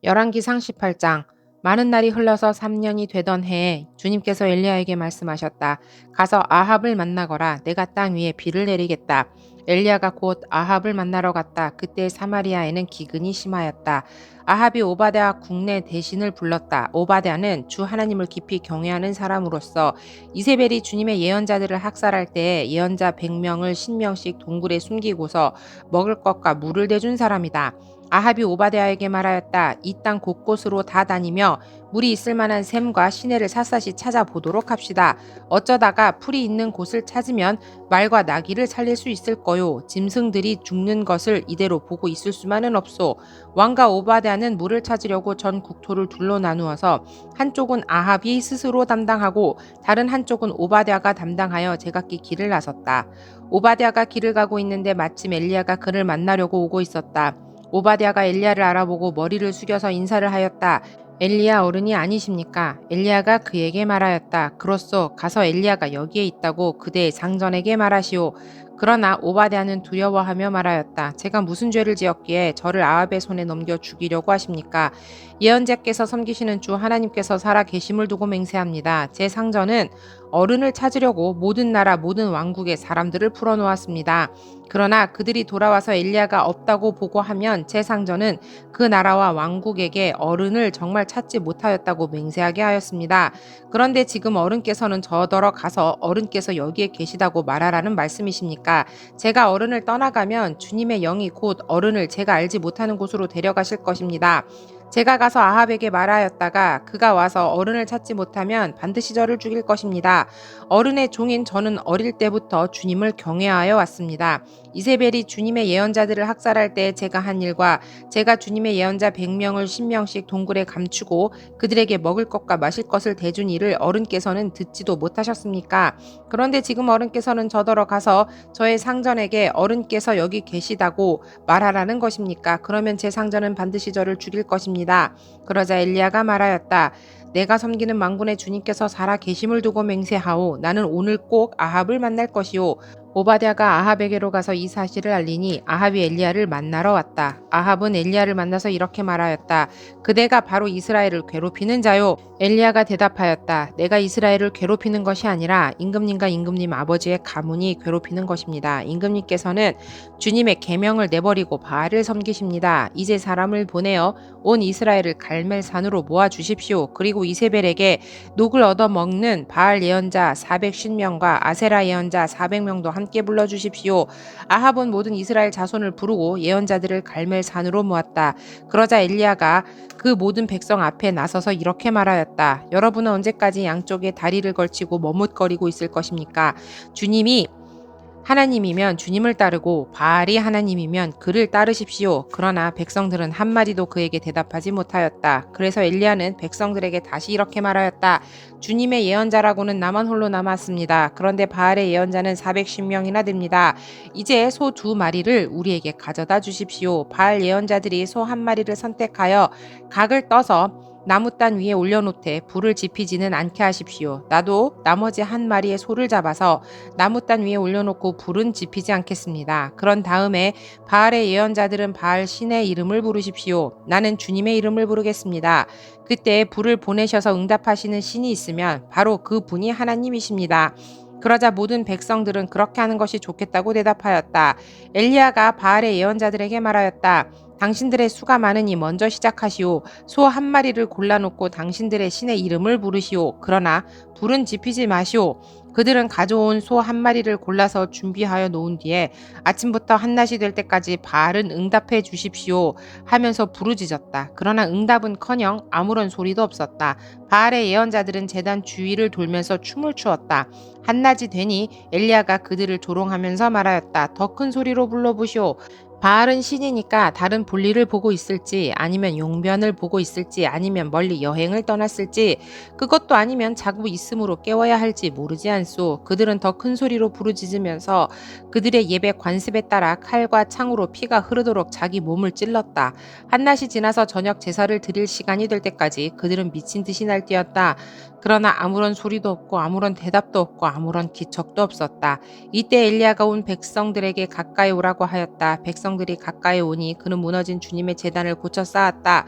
열왕기상 18장. 많은 날이 흘러서 3년이 되던 해에 주님께서 엘리야에게 말씀하셨다. 가서 아합을 만나거라. 내가 땅 위에 비를 내리겠다. 엘리야가 곧 아합을 만나러 갔다. 그때 사마리아에는 기근이 심하였다. 아합이 오바댜 국내 대신을 불렀다. 오바댜는 주 하나님을 깊이 경외하는 사람으로서 이세벨이 주님의 예언자들을 학살할 때에 예언자 100명을 신명씩 동굴에 숨기고서 먹을 것과 물을 대준 사람이다. 아합이 오바댜에게 말하였다. 이 땅 곳곳으로 다 다니며 물이 있을 만한 샘과 시내를 샅샅이 찾아보도록 합시다. 어쩌다가 풀이 있는 곳을 찾으면 말과 나귀를 살릴 수 있을 거요. 짐승들이 죽는 것을 이대로 보고 있을 수만은 없소. 왕과 오바댜는 물을 찾으려고 전 국토를 둘로 나누어서 한쪽은 아합이 스스로 담당하고 다른 한쪽은 오바댜가 담당하여 제각기 길을 나섰다. 오바댜가 길을 가고 있는데 마침 엘리야가 그를 만나려고 오고 있었다. 오바댜가 엘리야를 알아보고 머리를 숙여서 인사를 하였다. 엘리야 어른이 아니십니까? 엘리야가 그에게 말하였다. 그렇소. 가서 엘리야가 여기에 있다고 그대의 상전에게 말하시오. 그러나 오바댜는 두려워하며 말하였다. 제가 무슨 죄를 지었기에 저를 아합의 손에 넘겨 죽이려고 하십니까? 예언자께서 섬기시는 주 하나님께서 살아 계심을 두고 맹세합니다. 제 상전은 어른을 찾으려고 모든 나라 모든 왕국의 사람들을 풀어놓았습니다. 그러나 그들이 돌아와서 엘리야가 없다고 보고하면 제 상전은 그 나라와 왕국에게 어른을 정말 찾지 못하였다고 맹세하게 하였습니다. 그런데 지금 어른께서는 저더러 가서 어른께서 여기에 계시다고 말하라는 말씀이십니까? 제가 어른을 떠나가면 주님의 영이 곧 어른을 제가 알지 못하는 곳으로 데려가실 것입니다. 제가 가서 아합에게 말하였다가 그가 와서 어른을 찾지 못하면 반드시 저를 죽일 것입니다. 어른의 종인 저는 어릴 때부터 주님을 경외하여 왔습니다. 이세벨이 주님의 예언자들을 학살할 때 제가 한 일과 제가 주님의 예언자 100명을 신명씩 동굴에 감추고 그들에게 먹을 것과 마실 것을 대준 일을 어른께서는 듣지도 못하셨습니까? 그런데 지금 어른께서는 저더러 가서 저의 상전에게 어른께서 여기 계시다고 말하라는 것입니까? 그러면 제 상전은 반드시 저를 죽일 것입니다. 그러자 엘리야가 말하였다. 내가 섬기는 만군의 주님께서 살아 계심을 두고 맹세하오. 나는 오늘 꼭 아합을 만날 것이오. 오바댜가 아합에게로 가서 이 사실을 알리니 아합이 엘리야를 만나러 왔다. 아합은 엘리야를 만나서 이렇게 말하였다. 그대가 바로 이스라엘을 괴롭히는 자요. 엘리야가 대답하였다. 내가 이스라엘을 괴롭히는 것이 아니라 임금님과 임금님 아버지의 가문이 괴롭히는 것입니다. 임금님께서는 주님의 계명을 내버리고 바알을 섬기십니다. 이제 사람을 보내어 온 이스라엘을 갈멜산으로 모아 주십시오. 그리고 이세벨에게 녹을 얻어먹는 바알 예언자 450명과 아세라 예언자 400명도 함께 불러주십시오. 아합은 모든 이스라엘 자손을 부르고 예언자들을 갈멜산으로 모았다. 그러자 엘리야가 그 모든 백성 앞에 나서서 이렇게 말하였다. 여러분은 언제까지 양쪽에 다리를 걸치고 머뭇거리고 있을 것입니까? 주님이 하나님이면 주님을 따르고 바알이 하나님이면 그를 따르십시오. 그러나 백성들은 한마디도 그에게 대답하지 못하였다. 그래서 엘리야는 백성들에게 다시 이렇게 말하였다. 주님의 예언자라고는 나만 홀로 남았습니다. 그런데 바알의 예언자는 410명이나 됩니다. 이제 소 2마리를 우리에게 가져다 주십시오. 바알 예언자들이 소 1마리를 선택하여 각을 떠서 나무단 위에 올려놓되 불을 지피지는 않게 하십시오. 나도 나머지 1마리의 소를 잡아서 나무단 위에 올려놓고 불은 지피지 않겠습니다. 그런 다음에 바알의 예언자들은 바알 신의 이름을 부르십시오. 나는 주님의 이름을 부르겠습니다. 그때 불을 보내셔서 응답하시는 신이 있으면 바로 그 분이 하나님이십니다. 그러자 모든 백성들은 그렇게 하는 것이 좋겠다고 대답하였다. 엘리야가 바알의 예언자들에게 말하였다. 당신들의 수가 많으니 먼저 시작하시오. 소 1마리를 골라놓고 당신들의 신의 이름을 부르시오. 그러나 불은 지피지 마시오. 그들은 가져온 소 1마리를 골라서 준비하여 놓은 뒤에 아침부터 한낮이 될 때까지 바알은 응답해 주십시오 하면서 부르짖었다. 그러나 응답은커녕 아무런 소리도 없었다. 바알의 예언자들은 제단 주위를 돌면서 춤을 추었다. 한낮이 되니 엘리야가 그들을 조롱하면서 말하였다. 더 큰 소리로 불러보시오. 바알은 신이니까 다른 볼일을 보고 있을지 아니면 용변을 보고 있을지 아니면 멀리 여행을 떠났을지 그것도 아니면 자고 있음으로 깨워야 할지 모르지 않소. 그들은 더 큰 소리로 부르짖으면서 그들의 예배 관습에 따라 칼과 창으로 피가 흐르도록 자기 몸을 찔렀다. 한낮이 지나서 저녁 제사를 드릴 시간이 될 때까지 그들은 미친 듯이 날뛰었다. 그러나 아무런 소리도 없고 아무런 대답도 없고 아무런 기척도 없었다. 이때 엘리야가 온 백성들에게 가까이 오라고 하였다. 백성들이 가까이 오니 그는 무너진 주님의 제단을 고쳐 쌓았다.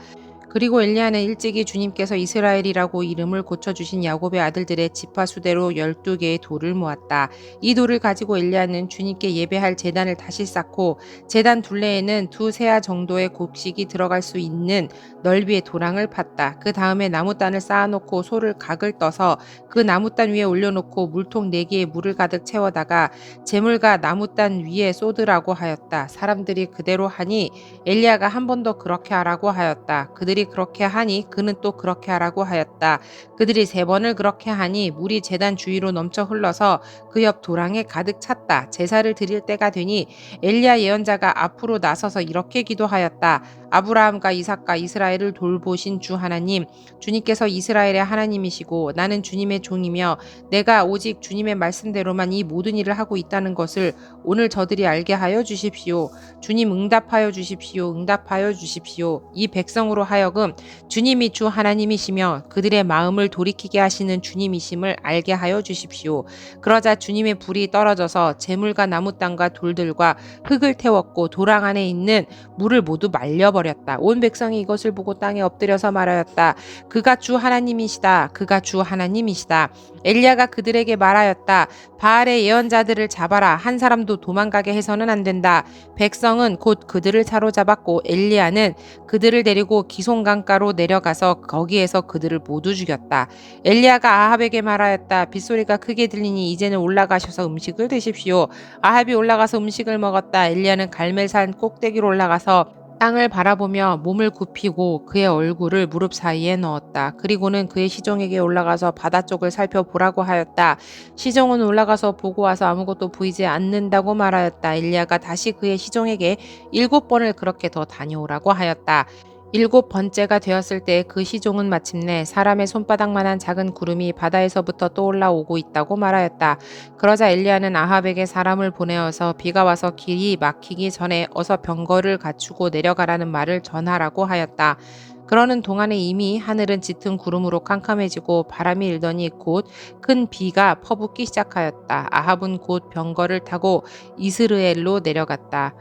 그리고 엘리야는 일찍이 주님께서 이스라엘이라고 이름을 고쳐주신 야곱의 아들들의 지파 수대로 12개의 돌을 모았다. 이 돌을 가지고 엘리야는 주님께 예배할 제단을 다시 쌓고 제단 둘레에는 두 세아 정도의 곡식이 들어갈 수 있는 넓이의 도랑을 팠다. 그 다음에 나무단을 쌓아놓고 소를 각을 떠서 그 나무단 위에 올려놓고 물통 4개에 물을 가득 채워다가 재물과 나무단 위에 쏟으라고 하였다. 사람들이 그대로 하니 엘리야가 한 번 더 그렇게 하라고 하였다. 그들이 그렇게 하니 그는 또 그렇게 하라고 하였다. 그들이 3번을 그렇게 하니 물이 제단 주위로 넘쳐 흘러서 그 옆 도랑에 가득 찼다. 제사를 드릴 때가 되니 엘리야 예언자가 앞으로 나서서 이렇게 기도하였다. 아브라함과 이삭과 이스라엘을 돌보신 주 하나님, 주님께서 이스라엘의 하나님이시고 나는 주님의 종이며 내가 오직 주님의 말씀대로만 이 모든 일을 하고 있다는 것을 오늘 저들이 알게 하여 주십시오. 주님 응답하여 주십시오. 응답하여 주십시오. 이 백성으로 하여금 주님이 주 하나님이시며 그들의 마음을 돌이키게 하시는 주님이심을 알게 하여 주십시오. 그러자 주님의 불이 떨어져서 재물과 나무 땅과 돌들과 흙을 태웠고 도랑 안에 있는 물을 모두 말려버렸다. 온 백성이 이것을 보고 땅에 엎드려서 말하였다. 그가 주 하나님이시다. 그가 주 하나님이시다. 엘리야가 그들에게 말하였다. 바알의 예언자들을 잡아라. 한 사람도 도망가게 해서는 안 된다. 백성은 곧 그들을 사로잡았고 엘리야는 그들을 데리고 기송강가로 내려가서 거기에서 그들을 모두 죽였다. 엘리야가 아합에게 말하였다. 빗소리가 크게 들리니 이제는 올라가셔서 음식을 드십시오. 아합이 올라가서 음식을 먹었다. 엘리야는 갈멜산 꼭대기로 올라가서 땅을 바라보며 몸을 굽히고 그의 얼굴을 무릎 사이에 넣었다. 그리고는 그의 시종에게 올라가서 바다 쪽을 살펴보라고 하였다. 시종은 올라가서 보고 와서 아무것도 보이지 않는다고 말하였다. 엘리야가 다시 그의 시종에게 7번을 그렇게 더 다녀오라고 하였다. 7번째가 되었을 때 그 시종은 마침내 사람의 손바닥만한 작은 구름이 바다에서부터 떠올라오고 있다고 말하였다. 그러자 엘리야는 아합에게 사람을 보내어서 비가 와서 길이 막히기 전에 어서 병거를 갖추고 내려가라는 말을 전하라고 하였다. 그러는 동안에 이미 하늘은 짙은 구름으로 캄캄해지고 바람이 일더니 곧 큰 비가 퍼붓기 시작하였다. 아합은 곧 병거를 타고 이스르엘로 내려갔다.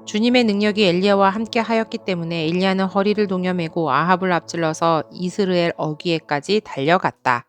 주님의 능력이 엘리야와 함께 하였기 때문에 엘리야는 허리를 동여매고 아합을 앞질러서 이스라엘 어귀에까지 달려갔다.